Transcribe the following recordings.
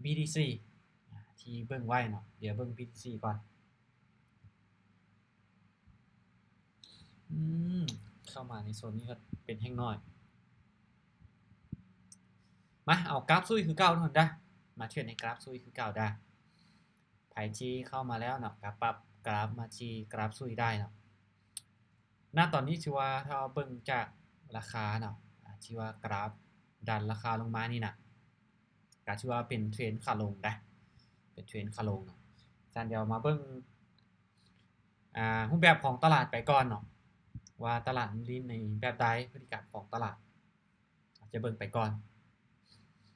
BTC ที่เบิ่งไว้เนาะเดี๋ยวเบิ่ง BTC ก่อนเข้ามาในโซนนี้ก็เป็นแห้งน้อยมาเอากราฟซุยคือเก่าทุกคนได้มาเทรดในกราฟซุยคือเก่าได้ไผที่เข้ามาแล้วเนาะก็ปรับกราฟมาที่กราฟซุยได้เนาะณตอนนี้ถือว่าถ้าเบิ่งจากราคาเนาะที่ว่ากราฟดันราคาลงมานี่น่ะก็ถือว่าเป็นเทรนด์ขาลงได้เป็นเทรนด์ขาลงเนาะจันเดี๋ยวมาเบิ่งรูปแบบของตลาดไปก่อนเนาะว่าตลาดมันลิ้นในแบบใดพฤติกรรมของตลาดจะเบิ่งไปก่อน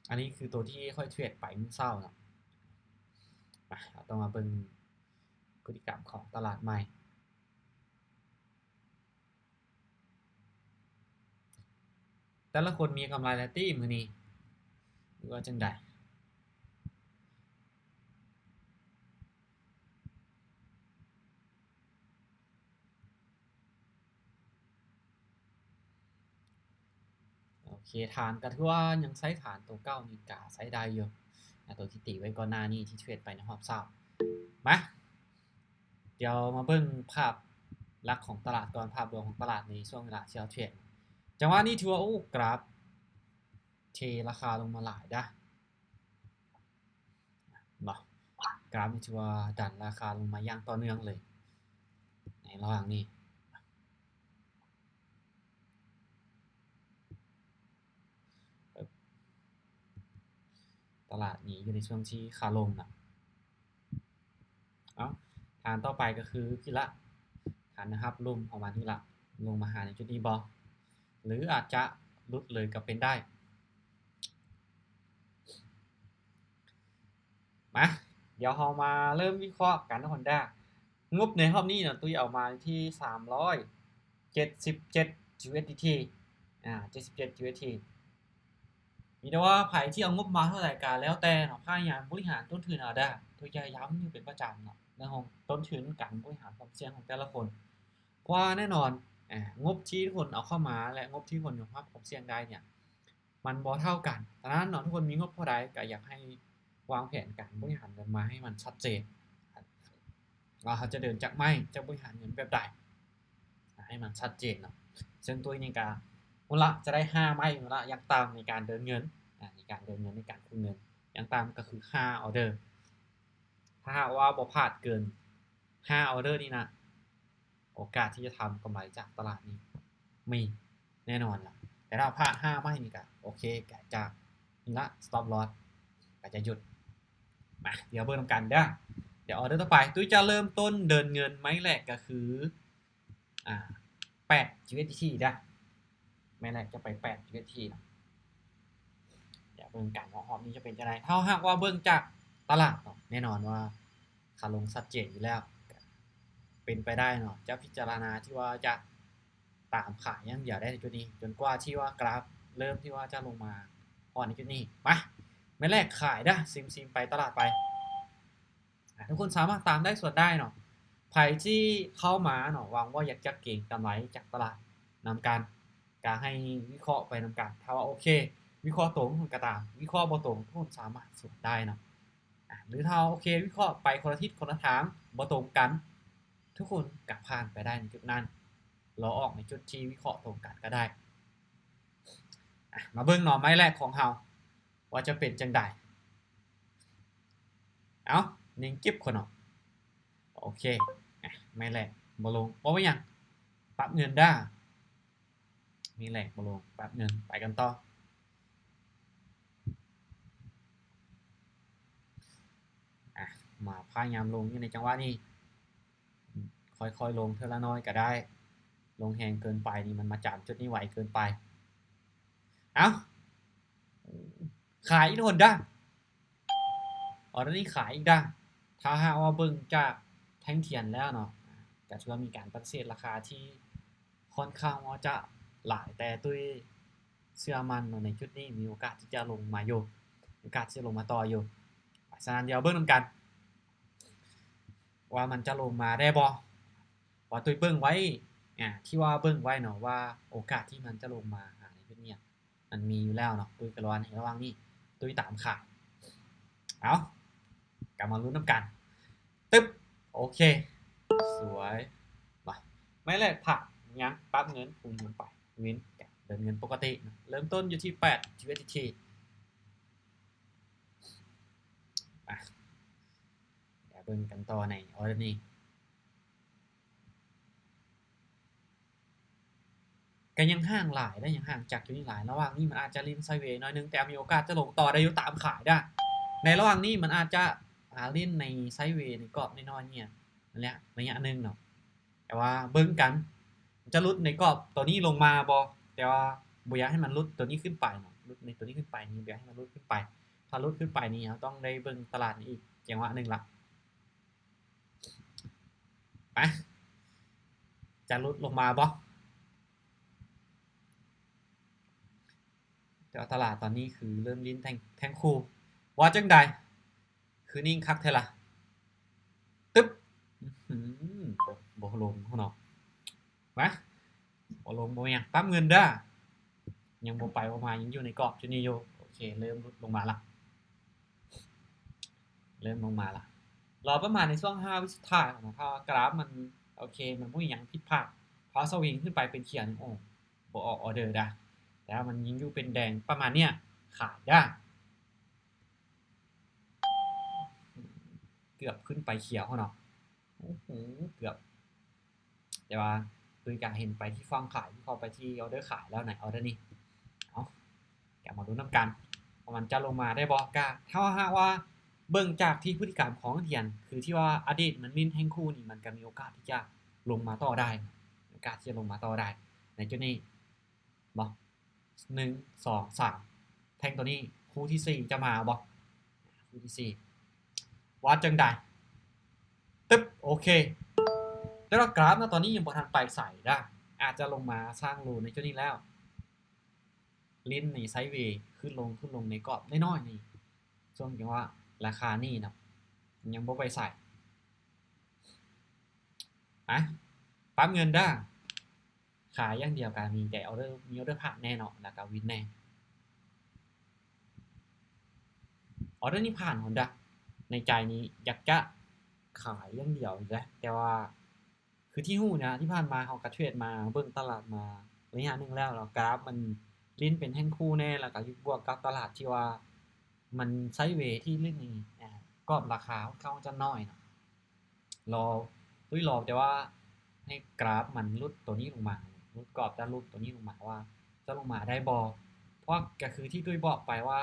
อันนี้คือตัวที่ค่อยเทรดไปมื้อเช้าเนาะเราต้องมาเบิ่งพฤติกรรมของตลาดใหม่แต่ละคนมีกำไรและตี้มื้อนี้หรือว่าจังได๋โอเคฐานก็ถือว่ายังใช้ฐานตัวเก่านี่ก็ใช้ได้อยู่ตัวที่ติไว้ก่อนหน้านี้ที่เทรดไปในรอบเช้ามาเดี๋ยวมาเบิ่งภาพลักษณ์ของตลาดก่อนภาพรวมของตลาดในช่วงเวลาที่เราเทรดจังหวะนี้ถือว่าโอ้กราฟเทราคาลงมาหลายด้บ่กราฟนี่ถือว่าดันราคาลงมาอย่างต่อเนื่องเลยในระหว่างนี้ตลาดนี้อยู่ในช่วงที่ขาลงนะฐานต่อไปก็คือพี่ละฐานนะครับลุ่มออกมาที่ละลงมาหาในจุดนี้บอหรืออาจจะลุดเลยก็เป็นได้มาเดี๋ยวเรามาเริ่มวิเคราะห์กันนะคนแรกงบในรอบนี้เนาะตุ้ยเอามาที่377 USDT 77 USDT มีแต่ว่าไผที่เอางบมาเท่าไหร่ก็แล้วแต่เนาะพยายามบริหารต้นทุนเอาได้ตุ้ยจะย้ำอยู่เป็นประจำเนาะในห้องต้นทุนการบริหารความเสี่ยงของแต่ละคนเพราะว่าแน่นอนงบที่ทุกคนเอาเข้ามาและงบที่ทุกคนยอมรับความเสี่ยงได้เนี่ยมันบ่เท่ากันดังนั้นเนาะทุกคนมีงบเท่าใดก็อยากให้วางแผนการบริหารเงินมาให้มันชัดเจนว่าเขาจะเดินจากไม่จะบริหารเงินแบบใดให้มันชัดเจนเนาะซึ่งตัวนี้ก็มูลละจะได้5ไม้มูลละอย่างต่ำในการเดินเงินในการเดินเงินในการคูณเงินอย่างต่ำก็คือ5ออเดอร์ถ้าหากว่าบ่พลาดเกิน5ออเดอร์นี่นะโอกาสที่จะทำกำไรจากตลาดนี้มีแน่นอนล่ะแต่ถ้าพลาด5ไม้นี่ก็โอเคก็จะนี่ละ stop loss ก็จะหยุดมาเดี๋ยวเบิ่งกันเด้อเดี๋ยวออเดอร์ต่อไปตุ้ยจะเริ่มต้นเดินเงินไม้แรกก็คือ8 USDT ได้ไม้แรกจะไป8 USDT นะเดี๋ยวเบิ่งกันว่ารอบนี้จะเป็นจังได๋ถ้าหากว่าเบิ่งจากตลาดเนาะแน่นอนว่าขาลงชัดเจนอยู่แล้วเป็นไปได้เนาะจะพิจารณาที่ว่าจะตามขายอย่างเดียวได้ในจุดนี้จนกว่าที่ว่ากราฟเริ่มที่ว่าจะลงมาพอในจุดนี้มาไม่แรกขายได้ซิมไปตลาดไปทุกคนสามารถตามได้ส่วนได้เนาะไผที่เข้ามาเนาะหวังว่าอยากจะเก็งกำไรจากตลาดนำการให้วิเคราะห์ไปนำกันถ้าว่าโอเควิเคราะห์ตรงก็ตามวิเคราะห์บ่ตรงทุกคนสามารถสวนได้เนาะหรือถ้าโอเควิเคราะห์ไปคนละทิศคนละทางบ่ตรงกันทุกคนกลับผ่านไปได้ในจุดนั้นรอออกในจุดที่วิเคราะห์ตรงกันก็ได้มาเบิ่งหน่อไม้แรกของเฮาว่าจะเป็นจังได๋เอ้านิ่งกิ๊บคนเนาะโอเคไม้แรกบ่ลงบ่เป็นหยังปรับเงินได้มีแรกบ่ลงปรับเงินไปกันต่อมาพยายามลงอยู่ในจังหวะนี้ค่อยๆลงเทื่อละน้อยก็ได้ลงแรงเกินไปนี่มันมาจามจุดนี้ไหวเกินไปเอ้าขายอีกคนด้ออเดอร์นี้ขายอีกด้ถ้าหากว่าเบิ่งจากแท่งเทียนแล้วเนาะก็ถือว่ามีการปฏิเสธราคาที่ค่อนข้างว่าจะหลายแต่ตุ้ยเชื่อมั่นในจุดนี้มีโอกาสที่จะลงมาอยู่โอกาสที่จะลงมาต่ออยู่ฉะนั้นเดี๋ยวเบิ่งนำกันว่ามันจะลงมาได้บ่ว่าตุ้ยเบิ่งไว้ที่ว่าเบิ่งไว้เนาะว่าโอกาสที่มันจะลงมาในจุดนี้มันมีอยู่แล้วเนาะตุ้ยก็ระวังนี้ตุ้ยตามขาย เอากลับมาลุ้นน้ำกันตึ๊บโอเคสวยมาไม่แรกผักยังปั๊บเงินคูณลงไปวินเดินเงินปกติเริ่มต้นอยู่ที่8 USDT เดี๋ยวเบิ่งกันต่อในออเดอร์นี้ก็ยังห่างหลายได้ยังห่างจากอยู่นี่หลายระหว่างนี้มันอาจจะลิ้นไซเวย์น้อยนึงแต่มีโอกาสจะลงต่อได้อยู่ตามขายได้ในระหว่างนี้มันอาจจะลิ้นในไซเวย์ในกรอบน้อยๆเนี่ยนั่นแหละระยะนึงเนาะแต่ว่าเบิ่งกันจะลุดในกรอบตัวนี้ลงมาบ่แต่ว่าบ่อยากให้มันลุดตัวนี้ขึ้นไปเนาะลุดในตัวนี้ขึ้นไปนี่บ่อยากให้มันลุดขึ้นไปถ้าลุดขึ้นไปนี่ต้องได้เบิ่งตลาดนี้อีกจังหวะนึงละไปจะลุดลงมาบ่แต่ตลาดตอนนี้คือเริ่มลิ้นแทงคู่ว่าจังใดคือนิ่งคักเทล่ะตึ๊บบ่ลงเนาะมาบ่ลงบ่ยังปั๊บเงินเด้อยังบ่ไปบ่มายังอยู่ในกรอบจุดนี้อยู่โอเคเริ่มลงมาละรอประมาณในช่วง5วิสุดท้ายของถ้ากราฟมันโอเคมันบ่มีหยังผิดพลาดพอสวิงขึ้นไปเป็นเขียวโอ้บ่ออกออเดอร์ได้แล้วมันยิงอยู่เป็นแดงประมาณเนี้ยขายได้เกือบขึ้นไปเขียวเนาะโอ้โหเกือบแต่ว่าตุยกาเห็นไปที่ฟังขายพอไปที่ออเดอร์ขายแล้วไหนออเดอร์นี่เอาแกมาดูน้ำกันว่ามันจะลงมาได้บอกกาถ้าหากว่าเบิ่งจากที่พฤติกรรมของเทียนคือที่ว่าอดีตมันลิ้นแห่งคู่นี่มันก็มีโอกาสที่จะลงมาต่อได้โอกาสที่จะลงมาต่อได้ในจุดนี้บอก1 2 3แทงตัวนี้คู่ที่4จะมาบอกคู่ที่4วัดจังใดตึ๊บโอเคแล้วกราฟนะตอนนี้ยังบ่ทันไปใส่ได้อาจจะลงมาสร้างรูในจุดนี้แล้วลิ้นในไซด์เวย์ขึ้นลงในกรอบน้อยๆนี่ช่วงที่ว่าราคานี่นะยังบ่ไปใส่ปั๊มเงินได้ขายอย่างเดียวกันมีแต่ออเดอร์ผ่านแน่นอนแล้วก็วินแน่ออเดอร์นี้ผ่านคนได้ในใจนี้อยากจะขายอย่างเดียวนะแต่ว่าคือที่หู้นะที่ผ่านมาเขากระเทรดมาเบิ่งตลาดมาระยะนึงแล้วกราฟมันลิ้นเป็นแท่งคู่แน่แล้วก็บวกกับตลาดที่ว่ามันไซด์เวย์ที่ลิ้นนี่กรอบราคาเขาจะน้อยนะรอแต่ว่าให้กราฟมันลุดตัวนี้ลงมาลุดกรอบจะลุดตัวนี้ลงมาว่าจะลงมาได้บอเพราะก็คือที่ตุ้ยบอกไปว่า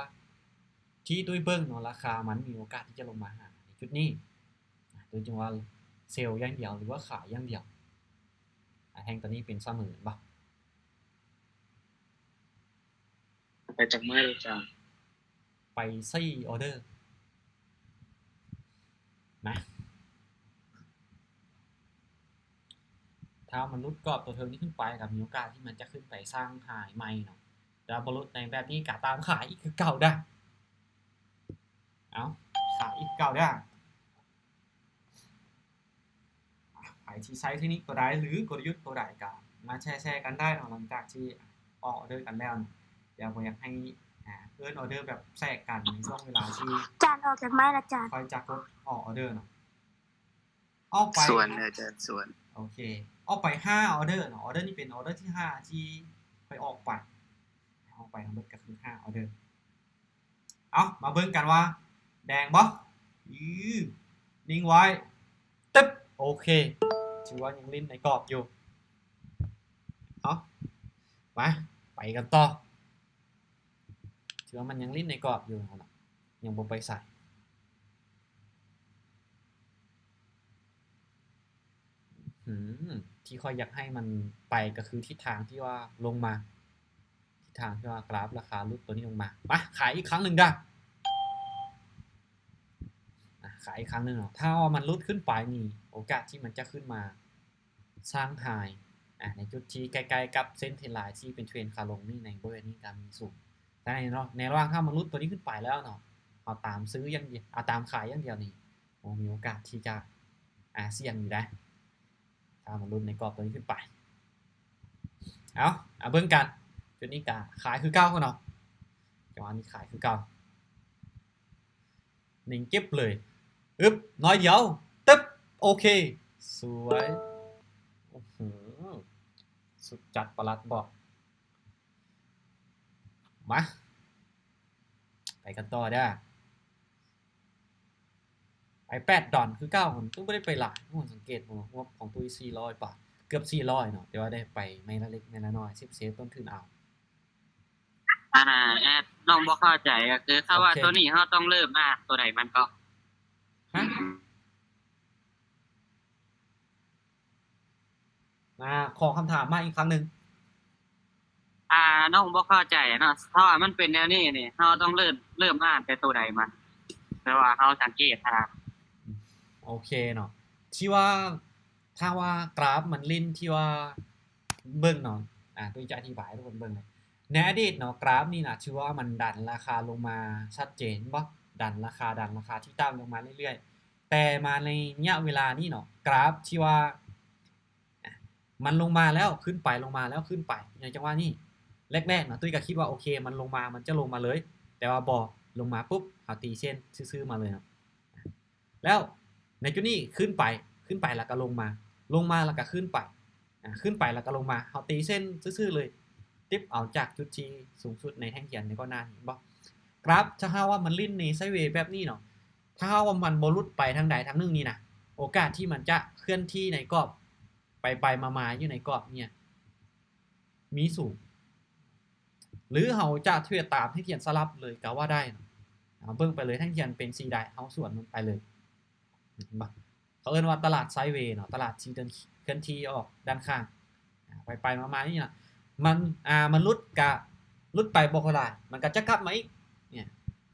ที่ตุ้ยเบิ้งเนาะราคามันมีโอกาสที่จะลงมาหาในจุดนี้โดยเฉพาะเซลล์อย่างเดียวหรือว่าขายอย่างเดียวแทงตัวนี้เป็นเสมอป่ะไปจากเมื่อไรจ้าไปซี่ออเดอร์นะถ้ามันลุดกรอบตัวเทิงนี้ขึ้นไปกับมีโอกาสที่มันจะขึ้นไปสร้างหายใหม่เนาะแล้วบรรลุในแบบนี้กะตามขายอีกคือเก่าได้เอาขายอีกเก่าได้ขายที่ใช้เทคนิคตัวใดหรือกลยุทธ์ตัวใดกันมาแชร์กันได้เนาะหลังจากที่ออกออเดอร์กันแล้วเดี๋ยวผมอยากให้เอิ้นออเดอร์แบบแทรกกันในช่วงเวลาที่จานออกจากไม้ละจานคอยจักรถออกออเดอร์เนาะออกไปส่วนอาจารย์ส่วนโอเคออกไป5ออเดอร์เนาะออเดอร์นี้เป็นออเดอร์ที่5ที่ไปออกไปทั้งหมดก็คือ5ออเดอร์เอามาเบิ่งกันว่าแดงบ่นิ่งไว้ตึ๊บโอเคถือว่ายังลิ้นในกรอบอยู่เอาไปกันต่อถือว่ามันยังลิ้นในกรอบอยู่นะยังบ่ไปใส่ที่ค่อยอยากให้มันไปก็คือทิศทางที่ว่าลงมาทิศทางที่ว่ากราฟราคาลุกตัวนี้ลงมาขายอีกครั้งหนึ่งได้ขายอีกครั้งหนึ่งถ้าว่ามันลุดขึ้นไปนี่โอกาสที่มันจะขึ้นมาสร้างไฮในจุดที่ใกล้ๆกับเส้นเทรนไลน์ที่เป็นเทรนขาลงนี่ในบริเวณนี้การมีสูงแต่ในระหว่างถ้ามันลุดตัวนี้ขึ้นไปแล้วเนาะเอาตามซื้ออย่างเดียวเอาตามขายอย่างเดียวนี่มีโอกาสที่จะเสี่ยงอยู่ได้ถ้ามันลุดในกรอบตัวนี้ขึ้นไปเอาเบิ่งกันจุดนี้กะขายคือเก่าเนาะจังหวะนี้ขายคือเก่า หนึ่งเก็บเลยอึ๊บน้อยเดียวตึ๊บโอเคสวยโอ้โหสุดจัดประหลัดบอกมาไปกันต่อเด้อไอ8 ดอนคือเก้ามันต้องไม่ได้ไปหลายทุกคนสังเกตผมว่าของตัว400บาทเกือบ400เนาะแต่ว่าได้ไปไม่ละเล็กไม่ละน้อยเซฟต้นทุนเอาแอดน้องบ่เข้าใจก็คือถ้าว่า โอเค ตัวนี้เราต้องเริ่มตัวใดมันก็ ฮะขอคำถามมาอีกครั้งหนึ่ง น้องบ่เข้าใจเนาะถ้าว่ามันเป็นแนวนี้นี่เราต้องเริ่มแต่ตัวใดมันแต่ว่าเราสังเกตโอเคเนาะที่ว่าถ้าว่ากราฟมันลิ้นที่ว่าเบิ่งเนาะตัวจะอธิบายให้ทุกคนเบิ่งเลยในอดีตเนาะกราฟนี่นะชื่อว่ามันดันราคาลงมาชัดเจนบ่ดันราคาที่ต่ำลงมาเรื่อยๆแต่มาในระยะเวลานี้เนาะกราฟที่ว่ามันลงมาแล้วขึ้นไปลงมาแล้วขึ้นไปอย่างจังหวะนี้แรกๆเนาะตุ้ยก็คิดว่าโอเคมันลงมามันจะลงมาเลย แต่ว่าบ่ลงมาปุ๊บเขาตีเส้นซื่อๆมาเลยเนาะแล้วในจุดนี้ขึ้นไปแล้วก็ลงมาแล้วก็ขึ้นไปขึ้นไปแล้วก็ลงมาเขาตีเส้นซื่อๆเลยติ๊บเอาจากจุดที่สูงสุดในแท่งเขียนในก้อนหน้าเห็นบ่กราฟถ้าหากว่ามันลิ้นในไซด์เวย์แบบนี้เนาะถ้าหากว่ามันบ่หลุดไปทางใดทางหนึ่งนี่นะโอกาสที่มันจะเคลื่อนที่ในกรอบไปมาๆอยู่ในกรอบเนี่ยมีสูงหรือเราจะเทรดตามให้เทียนสลับเลยก็ว่าได้เนาะเบิ่งไปเลยทั้งเทียนเป็น4ได้เอาส่วนมันไปเลยเห็นบ่เขาเอิ้นว่าตลาดไซด์เวย์เนาะตลาดที่เดินเคลื่อนที่ออกด้านข้างไปมาๆนี่น่ะมันหลุดไปบ่ก็ได้มันก็จะกลับมาอีกเนี่ย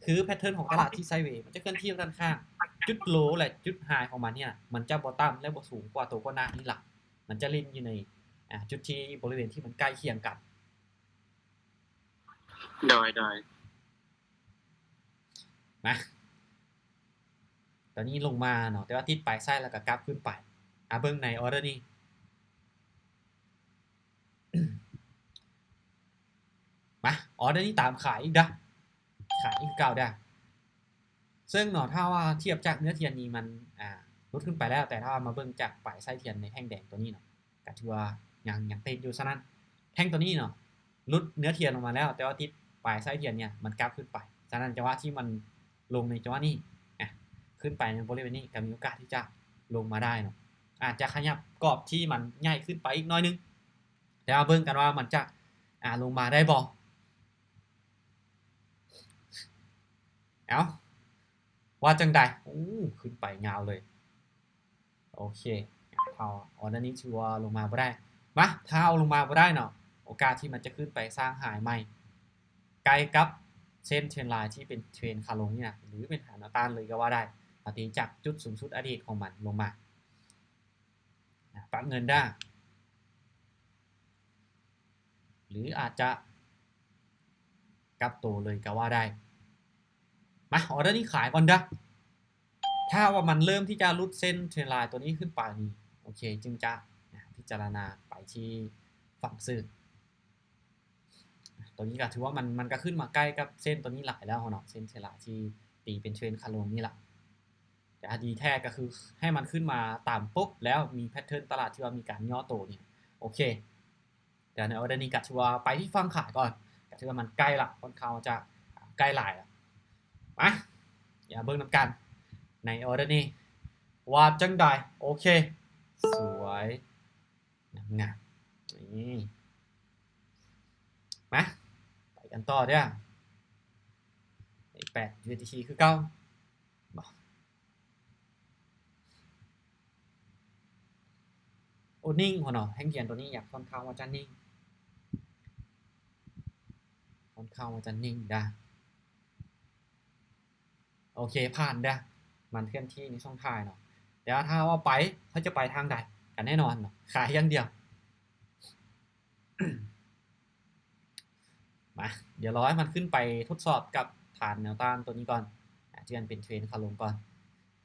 คือแพทเทิร์นของตลาดที่ไซด์เวย์มันจะเคลื่อนที่ด้านข้างจุดโลและจุดไฮของมันเนี่ยมันจะบ่ต่ำและบ่สูงกว่าตัวก้อนหน้านี่ล่ะมันจะเล่นอยู่ในจุดที่บริเวณที่มันใกล้เคียงกันโดยนะตอนนี้ลงมาเนาะแต่ว่าติดปลายไส้แล้วก็กลับขึ้นไปเบิ่งในออเดอร์นี้ มาออเดอร์นี้ตามขายอีกนะขายอีกเก่าได้ซึ่งเนาะถ้าว่าเทียบจากเนื้อเทียนนี้มันลดขึ้นไปแล้วแต่ถ้ามาเบิ่งจากปลายไส้เทียนในแท่งแดงตัวนี้เนาะก็ถือว่ายังติดอยู่ซะนั้นแท่งตัวนี้เนาะลดเนื้อเทียนลงมาแล้วแต่ว่าติดปลายไส้เทียนเนี่ยมันกลับขึ้นไปฉะนั้นจังหวะที่มันลงในจังหวะนี้ขึ้นไปในบริเวณนี้ก็มีโอกาสที่จะลงมาได้เนาะอาจจะขยับกรอบที่มันใหญ่ขึ้นไปอีกน้อยนึงแต่เอาเบิ่งกันว่ามันจะลงมาได้บ่เอาว่าจังใดขึ้นไปยาวเลยโอเคเท่าออเดอร์นี้ชัวร์ลงมาบ่ได้มาถ้าเอาลงมาบ่ได้เนาะโอกาสที่มันจะขึ้นไปสร้างหายใหม่ไกลกับเส้นเทรนไลน์ที่เป็นเทรนขาลงเนี่ยหรือเป็นฐานแนวต้านเลยก็ว่าได้ปฏิจากจุดสูงสุดอดีตของมันลงมาปรับเงินได้หรืออาจจะกลับตัวเลยก็ว่าได้มาออเดอร์นี้ขายก่อนเด้อถ้าว่ามันเริ่มที่จะรุดเส้นเทรนไลน์ตัวนี้ขึ้นไปนี่โอเคจึงจะพิจารณาไปที่ฝั่งซื้อตัวนี้ก็ถือว่ามันก็ขึ้นมาใกล้กับเส้นตัวนี้หลายแล้วเนาะเส้นเทรนไลน์ที่ตีเป็นเทรนขาลงนี่แหละแต่ดีแท้ก็คือให้มันขึ้นมาตามปุ๊บแล้วมีแพทเทิร์นตลาดที่ว่ามีการย่อตัวเนี่ยโอเคแต่ในออเดอร์นี้ก็ถือว่าไปที่ฝั่งขายก่อนก็ถือว่ามันใกล้ละค่อนข้างจะใกล้หลายละมาอย่าเบิ่งนำกันในออเดอร์นี้ว่าจังใดโอเคสวยงามนี่มาไปกันต่อเด้อ8 USDT คือเก่าบ่โอ้นิ่งพอเนาะแท่งเขียนตัวนี้อยากค่อนข้างว่าจะนิ่งค่อนข้างว่าจะนิ่งได้โอเคผ่านได้มันเคลื่อนที่ในช่องท้ายเนาะแต่ถ้าว่าไปเขาจะไปทางใดกันแน่นอนเนาะขายอย่างเดียวมาเดี๋ยวรอให้มันขึ้นไปทดสอบกับฐานแนวต้านตัวนี้ก่อนที่มันเป็นเทรนขาลงก่อน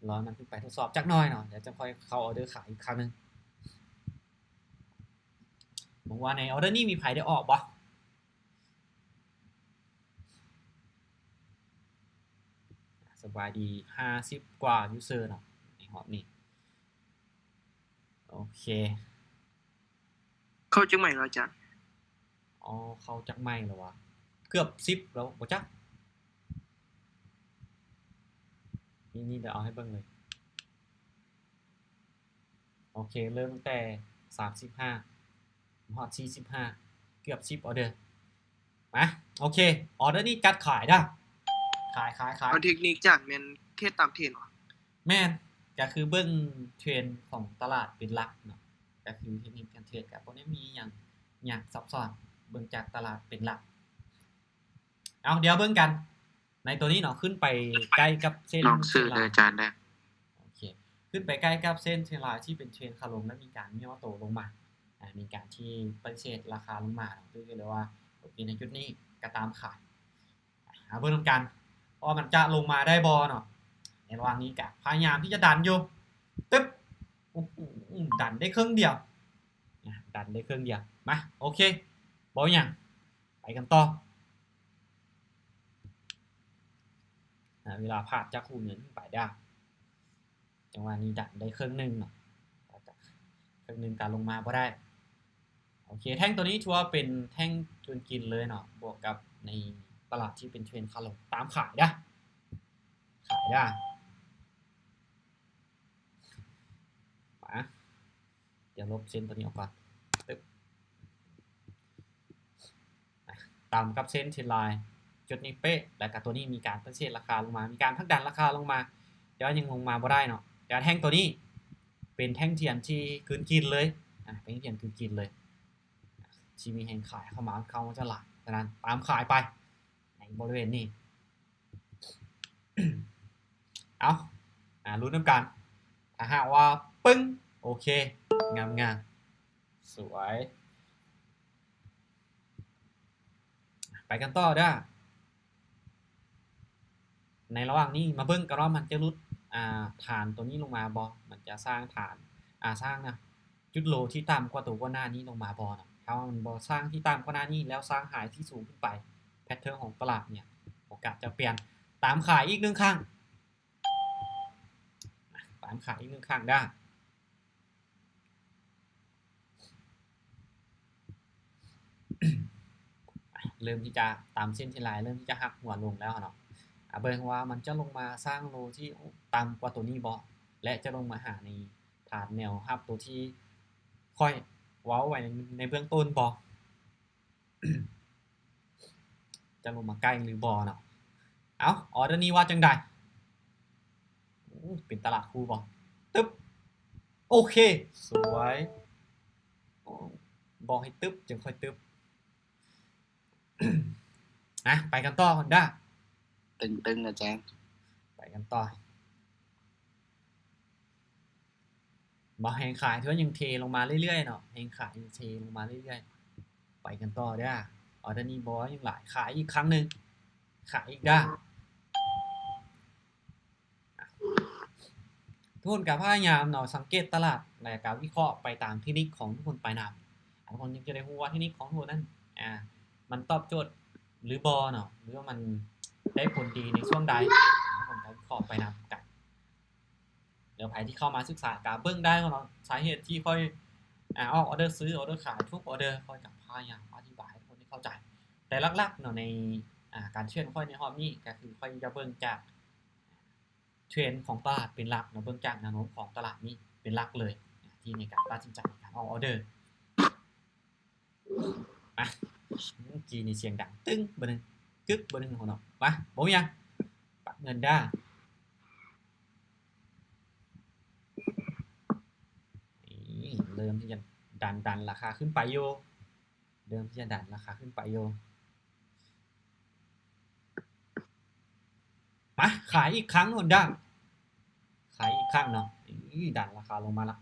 รอมันขึ้นไปทดสอบจักหน่อยเนาะเดี๋ยวจะค่อยเข้าออเดอร์ขายอีกครั้งนึงบอกว่าในออเดอร์นี้มีไผได้ออกบ่แ สบายดี50กว่ายูเซอร์เนาะในรอบนี้โอเคเข้าจังใหม่แล้วอาจารย์ อ๋อเข้าจักไม่แล้ววะเกือบ10แล้วบ่จักนี่เดี๋ยวเอาให้เบิ่งเลยโอเคเริ่มตั้งแต่35ฮอด45เกือบ10ออเดอร์มาโอเคออเดอร์นี้จัดขายเด้อขายเอาเทคนิคจากแม่นแค่ตามเทรนด์บ่ แม่นก็คือเบิ่งเทรนด์ของตลาดเป็นหลักเนาะก็คือเทคนิคการเทรดก็บ่ได้มีหยังยากซับซ้อนเบิ่งจากตลาดเป็นหลักเอาเดี๋ยวเบิ่งกันในตัวนี้เนาะขึ้นไปใกล้กับเส้น ลองซื้อเลยอาจารย์ได้ โอเคขึ้นไปใกล้กับเส้นเทรนไลน์ที่เป็นเทรนขาลงแล้วมีการย่อตัวลงมามีการที่ปฏิเสธราคาลงมาเนาะคือเรียกว่าในจุดนี้ก็ตามขายเบิ่งนำกันว่ามันจะลงมาได้บ่เนาะในระหว่างนี้ก็พยายามที่จะดันอยู่ตึ๊บดันได้ครึ่งเดียวดันได้ครึ่งเดียวมาโอเคบ่หยังไปกันต่อเวลาผ่านจากคู่เงินไปได้จังหวะนี้ดันได้ครึ่งนึงเนาะครึ่งนึงการลงมาบ่ได้โอเคแท่งตัวนี้ถือว่าเป็นแท่งจนกินเลยเนาะบวกกับในตลาดที่เป็นเทรนขาลงตามขายได้มาเดี๋ยวลบเส้นตัวนี้ออกก่อนตึ๊บตามกับเส้นเทรนไลน์จุดนี้เป๊ะแล้วก็ตัวนี้มีการปฏิเสธราคาลงมามีการผลักดันราคาลงมาแต่ว่ายังลงมาบ่ได้เนาะแต่แท่งตัวนี้เป็นแท่งเทียนที่คืนกินเลยเป็นแท่งเทียนคืนกินเลยที่มีแห่งขายเข้ามาจะหลักฉะนั้นตามขายไปในบริเวณนี้เอาลุ้นน้ำกันถ้าหากว่าปึ้งโอเคงามสวยไปกันต่อเด้อในระหว่างนี้มาเบิ่งกันว่ามันจะรุดฐานตัวนี้ลงมาบ่มันจะสร้างฐานสร้างนะจุดโลที่ต่ำกว่าตัวก่อนหน้านี้ลงมาบ่เนาะถ้ามันบ่สร้างที่ต่ำกว่าหน้านี้แล้วสร้างหายที่สูงขึ้นไปแพทเทิร์นของตลาดเนี่ยโอกาสจะเปลี่ยนตามขายอีก1ครั้งตามขายอีก1ครั้งได้เริ่มที่จะตามเส้นเทรนไลน์เริ่มที่จะหักหัวลงแล้วเนาะเบิ่งว่ามันจะลงมาสร้างโลที่ต่ำกว่าตัวนี้บ่และจะลงมาหาในฐานแนวรับตัวที่ค่อยเว้าไว้ในเบื้องต้นบ่ จะลงมาใกล้หรือบ่เนาะเอาออเดอร์นี้ว่าจังได๋เป็นตลาดคู่บ่ตึ๊บโอเคสวยบอกให้ตึ๊บจึงค่อยตึ๊บ ไปกันต่อกันด้าตึงๆอาจารย์ไปกันต่อบ่แฮงขายถือว่ายังเทลงมาเรื่อยๆเนาะแฮงขายยังเทลงมาเรื่อยๆไปกันต่อเด้อออเดอร์นี้บ่ยังหลายขายอีกครั้งนึงขายอีกด้าทุกคนก็พยายามเนาะสังเกตตลาดและก็วิเคราะห์ไปตามเทคนิคของทุกคนไปนำทุกคนจะได้รู้ว่าเทคนิคของทุกคนนั้นมันตอบโจทย์หรือบ่เนาะหรือว่ามันได้ผลดีในช่วงใดทุกคนก็วิเคราะห์ไปนำกันเดี๋ยวใครที่เข้ามาศึกษาก็เบิ่งได้ว่าเนาะสาเหตุที่ค่อยออกออเดอร์ซื้อออเดอร์ขายทุกออเดอร์ค่อยกับพยายามอธิบายให้ทุกคนได้เข้าใจแต่หลักๆเนาะในการเทรดค่อยในรอบนี้ก็คือค่อยจะเบิ่งจากเทรนด์ของตลาดเป็นหลักเนาะเบิ่งจากแนวโน้มของตลาดนี้เป็นหลักเลยที่ในการตัดสินใจในการออกออเดอร์จีนี่เสียงดังตึ้งบ่นึงกึกบ่นึงของเนาะมาบ่ยังปักเงินได้เริ่มที่จะดันราคาขึ้นไปอยู่เริ่มที่จะดันราคาขึ้นไปอยู่มาขายอีกครั้งนู่นด้าขายอีกครั้งเนาะดันราคาลงมาละ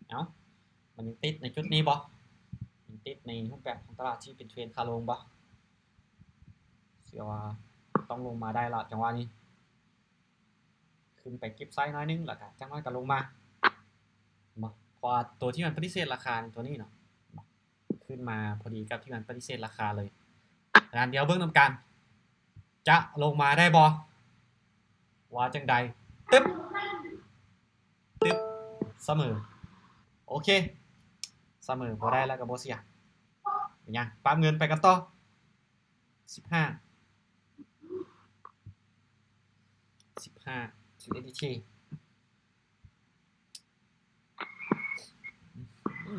เอ้ามันยังติดในจุดนี้บ่ยังติดในรูปแบบของตลาดที่เป็นเทรนขาลงบ่เชื่อว่าต้องลงมาได้ละจังหวะนี้ขึ้นไปเก็บไซส์น้อยนึงแล้วก็จังหวะก็ลงมาบ่พอตัวที่มันปฏิเสธราคาตัวนี้เนาะขึ้นมาพอดีกับที่มันปฏิเสธราคาเลยดังนั้นเดี๋ยวเบิ่งนำกัน จะลงมาได้บ่ว่าจังใดตึ๊บเสมอโอเคเสมอบ่ได้แล้วก็บ่เสียเป็นหยังปั๊มเงินไปกันต่อ15 USDT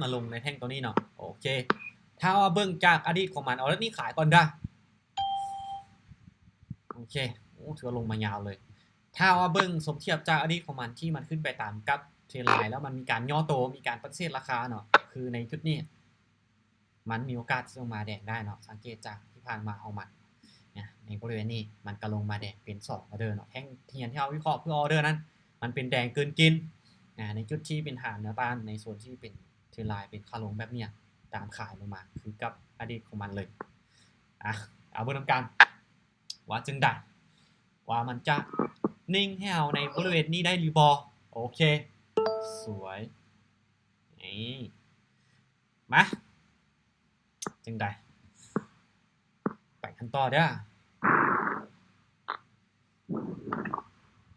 มาลงในแท่งตัวนี้เนาะโอเคถ้าว่าเบิ่งจากอดีตของมันเอาแล้วนี่ขายก่อนได้โอเคโอ้ถือว่าลงมายาวเลยถ้าว่าเบิ่งสมเทียบจากอดีตของมันที่มันขึ้นไปตามกับเทรนไลน์แล้วมันมีการย่อโตมีการปฏิเสธราคาเนาะคือในจุดนี้มันมีโอกาสที่จะมาแดงได้เนาะสังเกตจากที่ผ่านมาเอามันเนี่ยในบริเวณนี้มันก็ลงมาแดงเป็น2ออเดอร์เนาะแท่งเทียนที่เราวิเคราะห์เพื่อออเดอร์นั้นมันเป็นแดงเกินกินในจุดที่เป็นฐานเนื้อต้านในโซนที่เป็นเทรนไลน์เป็นขาลงแบบเนี้ยตามขายลงมาคือกับอดีตของมันเลยเอาเบิ่งนำกันว่าจึงได้ว่ามันจะนิ่งให้เอาในบริเวณนี้ได้หรือบ่โอเคสวยนี่มาจึงได้ไปขั้นต่อเด้อ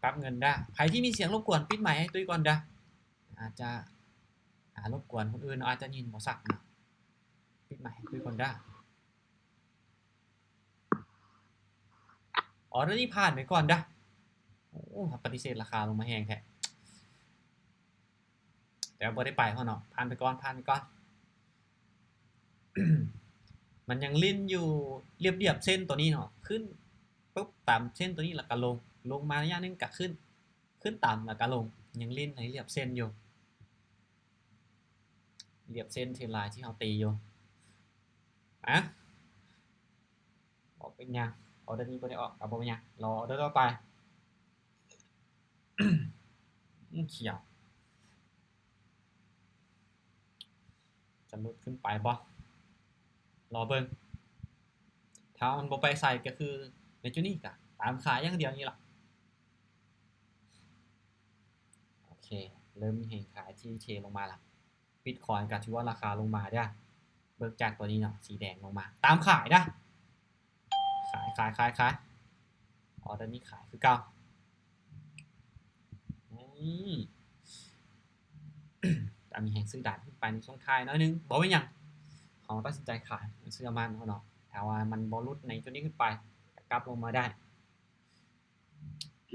ปั๊บเงินได้ใครที่มีเสียงรบกวนปิดไมค์ให้ตุ้ยก่อนเด้ออาจจะรบกวนคนอื่นอาจจะยินบ่ซักนะปิดไมค์ให้ตุ้ยก่อนเด้ออ๋อแล้วนี่ผ่านไปก่อนเด้อโอ้ปฏิเสธราคาลงมาแฮงแท้แต่บ่ได้ไปเพราะเนาะผ่านไปก่อนมันยังลิ้นอยู่เรียบๆเส้นตัวนี้เนาะขึ้นปุ๊บตามเส้นตัวนี้แล้วก็ลงมาระยะนึงก็ขึ้นต่ำแล้วก็ลงยังลิ้นในเรียบเส้นอยู่เรียบเส้นเทรนไลน์ที่เราตีอยู่ออกเป็นยังออเดอร์นี้บ่ได้ออกกับบ่เป็นยังรอออเดอร์ต่อไป เขียวจะลุดขึ้นไปบ่รอเบิ่งถ้ามันบ่ไปใส่ก็คือในจุดนี้ก็ตามขายอย่างเดียวนี่ล่ะโอเคเริ่มเห็นขายที่เทลงมาแล้วBitcoinก็ถือว่าราคาลงมาเด้อเบิกจากตัวนี้เนาะสีแดงลงมาตามขายนะขายออเดอร์นี้ขายคือเก่าแต่มีแห่งซื้อด่านขึ้นไปในช่วงท้ายน้อยนึงบอกว่าอย่างเขาตัดสินใจขายเสื้อมันเขาเนาะถ้าว่ามันบอลลุดในตัวนี้ขึ้นไปกลับลงมาได้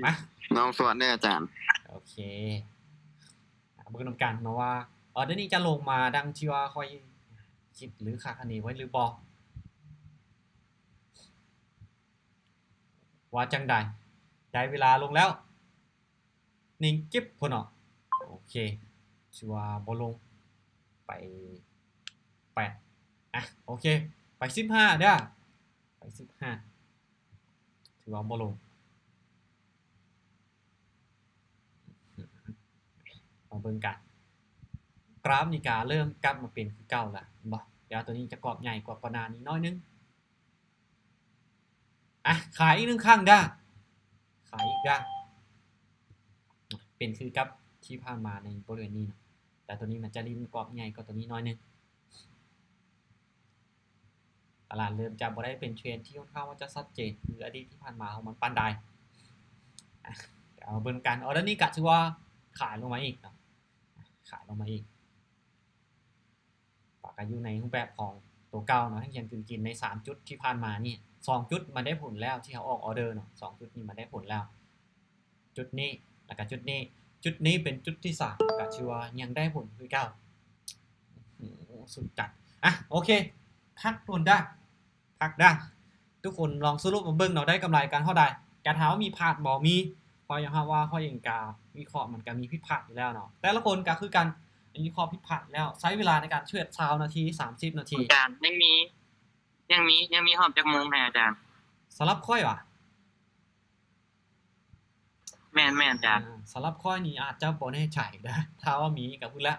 มาน้องสวัสดีอาจารย์โอเคเบิ่งนำกันเนาะว่าออเดอร์นี้จะลงมาดังที่ว่าค่อยคิดหรือคาดคะเนไว้หรือบ่ว่าจังใดได้เวลาลงแล้วนิ่งกิ๊บพุ่นเนาะโอเคชื่อว่าบ่ลงไป8โอเคไป15เด้อไป15ถือว่าบ่ลงมาเบิ่งกันกราฟนี่ก็เริ่มกลับมาเป็นคือเก่าแล้วบ่เดี๋ยวตัวนี้จะกรอบใหญ่กว่าก่อนหน้านี้น้อยนึงขายอีก1ครั้งเด้อขายอีกเด้อเป็นคือกับที่ผ่านมาในบริเวณนี้เนาะแต่ตัวนี้มันจะริมกรอบใหญ่กว่าตัวนี้น้อยนึงตลาดเริ่มจะบ่ได้เป็นเทรนที่ค่อนข้างว่าจะชัดเจนคืออดีตที่ผ่านมาของมันปานใดเดี๋ยวเบิ่งกันออเดอร์นี้ก็ถือว่าขายลงมาอีกเนาะขายลงมาอีกปากก็อยู่ในรูปแบบของตัวเก่าเนาะทั้งเขียนกินใน3จุดที่ผ่านมานี่2จุดมันได้ผลแล้วที่เขาออกออเดอร์เนาะ2จุดนี้มันได้ผลแล้วจุดนี้แล้วก็จุดนี้เป็นจุดที่3ก็ชื่อว่ายังได้ผลคือเก่าสุดจัดโอเคพักทวนได้พักได้ทุกคนลองสรุปมาเบิ่งเนาะได้กำไรกันเท่าใดการถามว่ามีพลาดบ่มีเพราะอย่างว่าข้อเองกาวิเคราะห์มันก็มีผิดพลาดอยู่แล้วเนาะแต่ละคนก็คือกันวิเคราะห์ผิดพลาดแล้วใช้เวลาในการเทรด20นาที30นาทีอาจารย์ยังมีหอบจากโมงให้อาจารย์สำหรับค่อยว่ะแม่นอาจารย์สำหรับค่อยนี่อาจจะบ่แน่ใจนะถ้าว่ามีก็พุ่นละ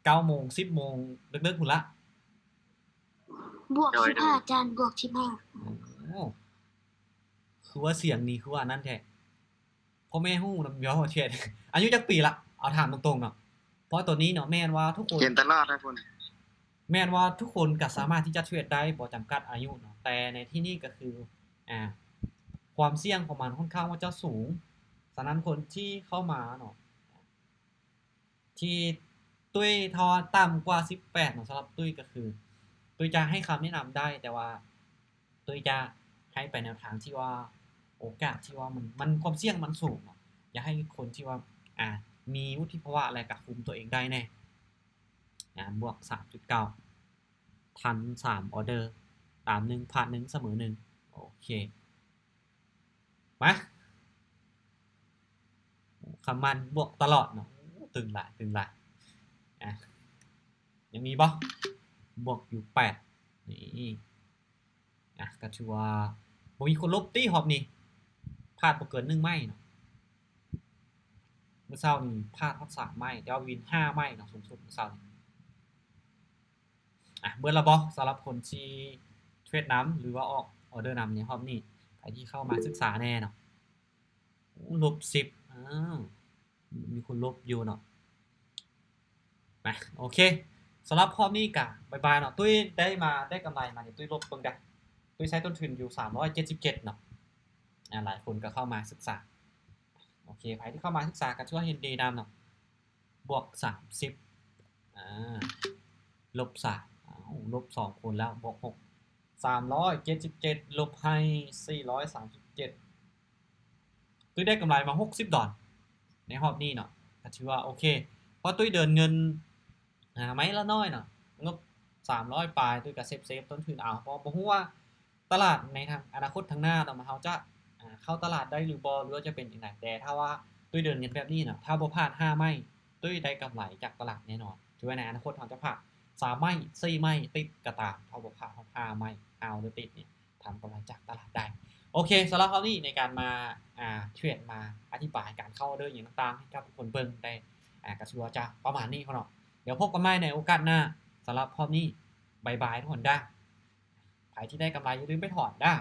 9:00 น 10:00 นดึกๆพุ่นละบวก15อาจารย์บวก15คือว่าเสียงนี้คือว่านั่นแท้พ่อแม่ฮู้นำย้อนเทรดอายุจักปีละเอาถามตรงๆเนาะเพราะตัวนี้เนาะแม่นว่าทุกคนเห็นตลอดนะพุ่นแม่นว่าทุกคนก็สามารถที่จะเทรดได้บ่จำกัดอายุเนาะแต่ในที่นี้ก็คือ ความเสี่ยงของมันค่อนข้างว่าจะสูงฉะนั้นคนที่เข้ามาเนาะที่ตุ้ยทอต่ำกว่า18เนาะสำหรับตุ้ยก็คือตุ้ยจะให้คำแนะนำได้แต่ว่าตุ้ยจะให้ไปแนวทางที่ว่าโอกาสที่ว่ามันความเสี่ยงมันสูงเนาะอย่าให้คนที่ว่ามีวุฒิภาวะอะไรกับคุมตัวเองได้แน่บวก 3.9 ทัน3ออเดอร์ตาม1ผ่าน1เสมอ1โอเคมาคำมันบวกตลอดเนาะตึงหลายยังมีบ่บวกอยู่8นี่ก็ถือว่าบ่มีคนลบตี้หอบนี่พลาดบ่เกิน1ไม้เนาะมื้อเช้านี่พลาดฮอด3ไม้แต่ว่าวิน5ไม้เนาะสูงสุดมื้อเช้านี่เบิ่งแล้วบ่สำหรับคนที่เทรดนำหรือว่าออกออเดอร์นำในรอบนี้ใครที่เข้ามาศึกษาแน่เนาะลบ10มีคนลบอยู่เนาะมาโอเคสำหรับรอบนี้ก็บ๊ายบายเนาะตุ้ยได้กำไรมานี่ตุ้ยลบเบิ่งได้ตุ้ยใช้ต้นทุนอยู่377เนาะหลายคนก็เข้ามาศึกษาโอเคใครที่เข้ามาศึกษาก็ถือว่าเห็นดีนำเนาะบวก30ลบ3ลบ2คนแล้วบวก6 377ลบให้437ตุ้ยได้กำไรมา$60ในรอบนี้เนาะก็ถือว่าโอเคเพราะตุ้ยเดินเงินไม้ละน้อยเนาะงบ300ปลายตุ้ยก็เซฟต้นทุนเอาเพราะบ่ฮู้ว่าตลาดในทางอนาคตข้างหน้าเนาะเฮาจะเข้าตลาดได้หรือบ่หรือว่าจะเป็นจังได๋แต่ถ้าว่าตุ้ยเดินเงินแบบนี้เนาะถ้าบ่พลาด5ไม้ตุ้ยได้กำไรจากตลาดแน่นอนถือว่าในอนาคตเฮาจะพลาด3ไม้4ไม้ติดก็ตามถ้าบ่พลาด5ไม้เอาหรือติดนี่ทำกำไรจากตลาดได้โอเคสำหรับคราวนี้ในการมาเทรดมาอธิบายการเข้าออเดอร์อย่างต่างๆให้กับทุกคนเบิ่งได้ก็ถือว่าจะประมาณนี้เนาะเดี๋ยวพบกันใหม่ในโอกาสหน้าสำหรับรอบนี้บ๊ายบายทุกคนเด้อใครที่ได้กำไรอย่าลืมไปถอนเด้อ